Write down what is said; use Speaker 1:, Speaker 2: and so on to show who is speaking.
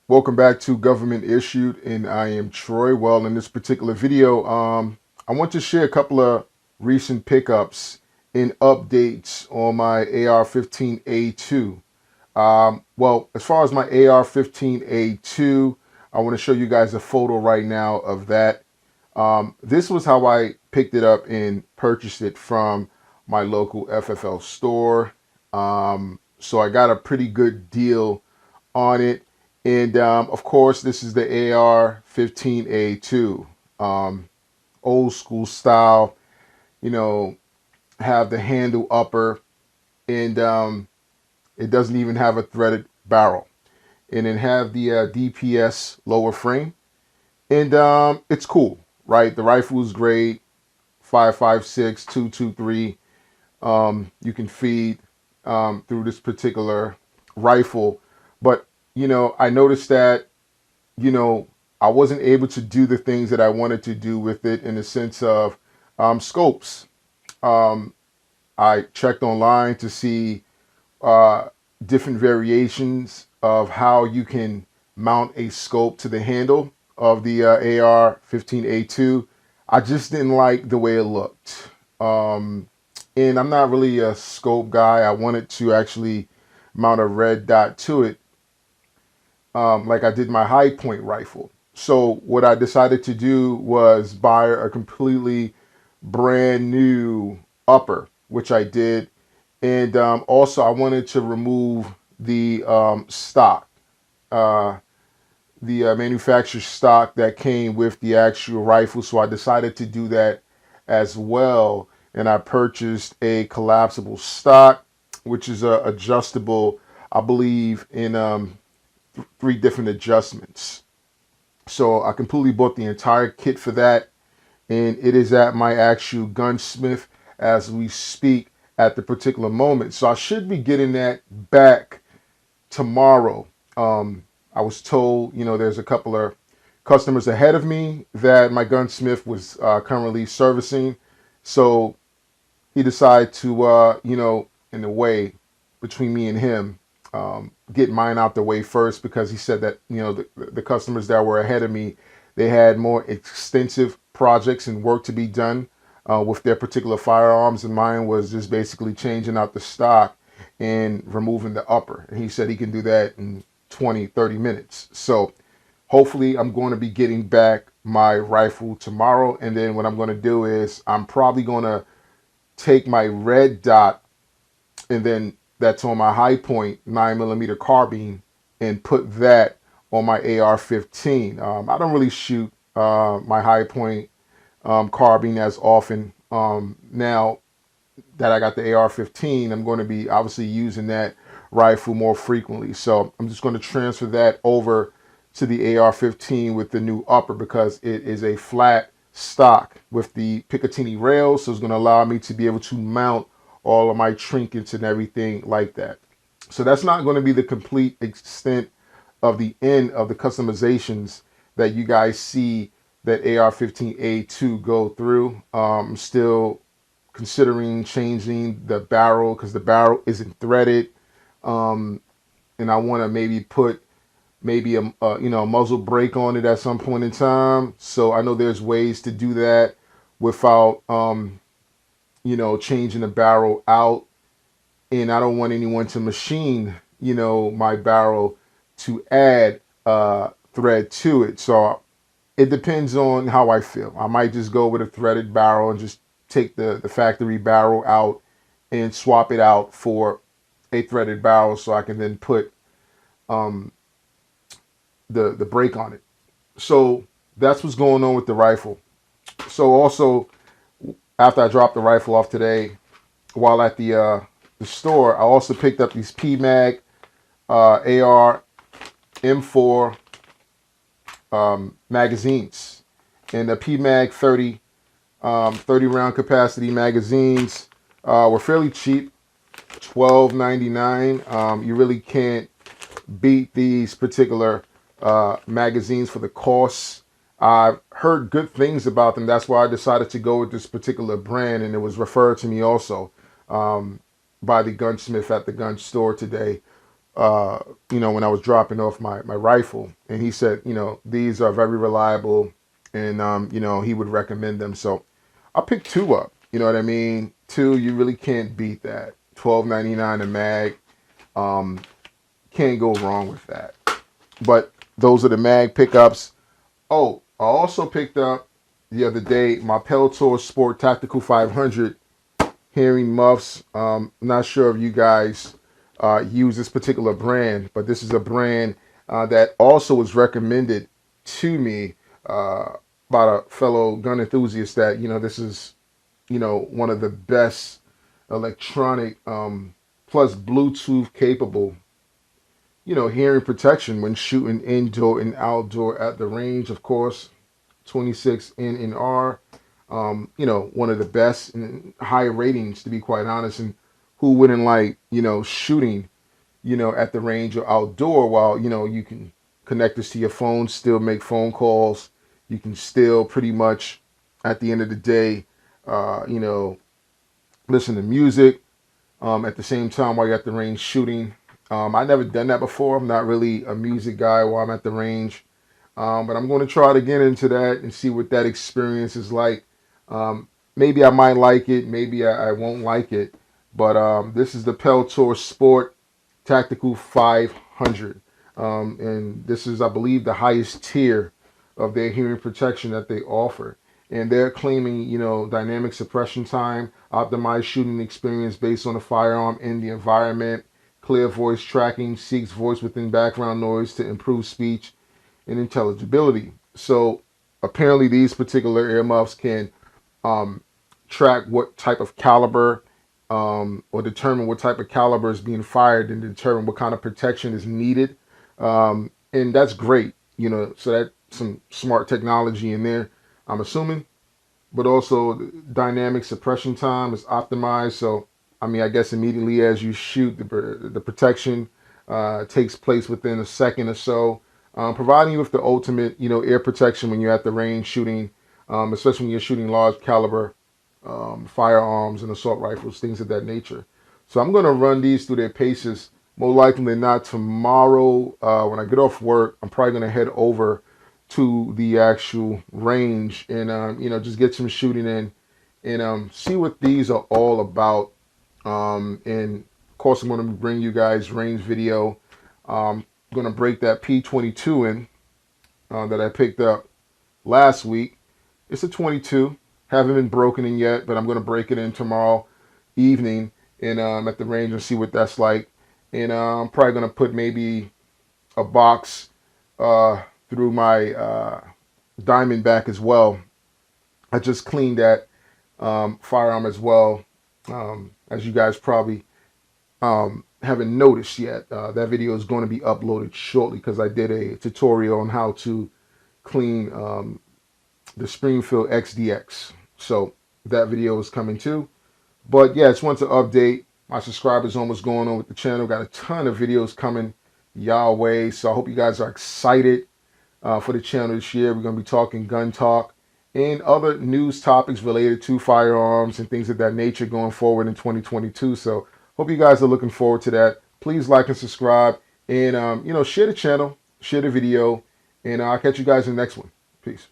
Speaker 1: Welcome back to Government Issued, and I am Troy. Well, in this particular video, I want to share a couple of recent pickups and updates on my AR-15-A2. Well, as far as my AR-15-A2, I want to show you guys a photo right now of that. This was how I picked it up and purchased it from my local FFL store. So I got a pretty good deal on it. And of course, this is the AR-15-A2, old school style, you know, have the handle upper, and it doesn't even have a threaded barrel. And then have the DPS lower frame. And it's cool, right? The rifle is great, 5.56, 223. You can feed through this particular rifle. But, I noticed that, I wasn't able to do the things that I wanted to do with it in the sense of scopes. I checked online to see different variations of how you can mount a scope to the handle of the AR-15-A2. I just didn't like the way it looked. And I'm not really a scope guy. I wanted to actually mount a red dot to it, like I did my high point rifle. So what I decided to do was buy a completely brand new upper, which I did. And also I wanted to remove the stock, uh, the manufacturer stock that came with the actual rifle. So I decided to do that as well. And I purchased a collapsible stock, which is adjustable, I believe, in three different adjustments. So I completely bought the entire kit for that, and it is at my actual gunsmith as we speak at the particular moment. So I should be getting that back tomorrow. I was told, there's a couple of customers ahead of me that my gunsmith was currently servicing. So he decided to, in a way, between me and him, get mine out the way first, because he said that, the customers that were ahead of me, they had more extensive projects and work to be done with their particular firearms, and mine was just basically changing out the stock and removing the upper. And he said he can do that in 20, 30 minutes. So hopefully I'm going to be getting back my rifle tomorrow. And then what I'm going to do is I'm probably going to take my red dot, and then that's on my high point 9mm carbine, and put that on my AR-15. I don't really shoot my high point carbine as often. Now that I got the AR-15, I'm going to be obviously using that rifle more frequently. So I'm just going to transfer that over to the AR-15 with the new upper, because it is a flat stock with the Picatinny rails. So it's going to allow me to be able to mount all of my trinkets and everything like that. So that's not going to be the complete extent of the end of the customizations that you guys see that AR-15-A2 go through. Still considering changing the barrel, because the barrel isn't threaded, and I want to maybe put a muzzle brake on it at some point in time. So I know there's ways to do that without changing the barrel out, and I don't want anyone to machine my barrel to add thread to it. So it depends on how I feel. I might just go with a threaded barrel and just take the factory barrel out and swap it out for a threaded barrel, so I can then put the brake on it. So that's what's going on with the rifle. So also, after I dropped the rifle off today, while at the store, I also picked up these PMAG AR M4 magazines, and the PMAG 30 round capacity magazines were fairly cheap, $12.99. You really can't beat these particular magazines for the cost. I've heard good things about them. That's why I decided to go with this particular brand, and it was referred to me also by the gunsmith at the gun store today. when I was dropping off my rifle, and he said, these are very reliable, and he would recommend them. So I picked two up. You know what I mean? Two, you really can't beat that. $12.99 a mag. Um, can't go wrong with that. But those are the mag pickups. Oh, I also picked up the other day my PELTOR Sport Tactical 500 hearing muffs. Not sure if you guys use this particular brand, but this is a brand that also was recommended to me by a fellow gun enthusiast that, this is, one of the best electronic plus Bluetooth capable, hearing protection when shooting indoor and outdoor at the range, of course. 26 NNR, one of the best and high ratings, to be quite honest. And who wouldn't like, shooting, at the range or outdoor while, you can connect this to your phone, still make phone calls. You can still pretty much, at the end of the day, listen to music at the same time while you're at the range shooting. I never done that before. I'm not really a music guy while I'm at the range. But I'm going to try to get into that and see what that experience is like. Maybe I might like it. Maybe I won't like it. But this is the PELTOR Sport Tactical 500. And this is, I believe, the highest tier of their hearing protection that they offer. And they're claiming, dynamic suppression time, optimized shooting experience based on the firearm and the environment, clear voice tracking, seeks voice within background noise to improve speech and intelligibility. So apparently these particular earmuffs can track what type of caliber or determine what type of caliber is being fired and determine what kind of protection is needed. And that's great, so that's some smart technology in there, I'm assuming. But also the dynamic suppression time is optimized. So, I guess immediately as you shoot, the protection takes place within a second or so, providing you with the ultimate, air protection when you're at the range shooting, especially when you're shooting large caliber firearms and assault rifles, things of that nature. So I'm going to run these through their paces. More likely than not, tomorrow when I get off work, I'm probably going to head over to the actual range and just get some shooting in and see what these are all about. And of course, I'm going to bring you guys range video. I'm going to break that P22 in that I picked up last week. It's a 22. Haven't been broken in yet, but I'm going to break it in tomorrow evening and at the range and see what that's like. And I'm probably going to put maybe a box through my Diamondback as well. I just cleaned that firearm as well, as you guys probably haven't noticed yet. That video is going to be uploaded shortly because I did a tutorial on how to clean the Springfield XDX. So that video is coming too. But yeah, just want to update. My subscribers on what's going on with the channel. Got a ton of videos coming y'all way. So I hope you guys are excited for the channel this year. We're going to be talking gun talk and other news topics related to firearms and things of that nature going forward in 2022. So hope you guys are looking forward to that. Please like and subscribe and, share the channel, share the video, and I'll catch you guys in the next one. Peace.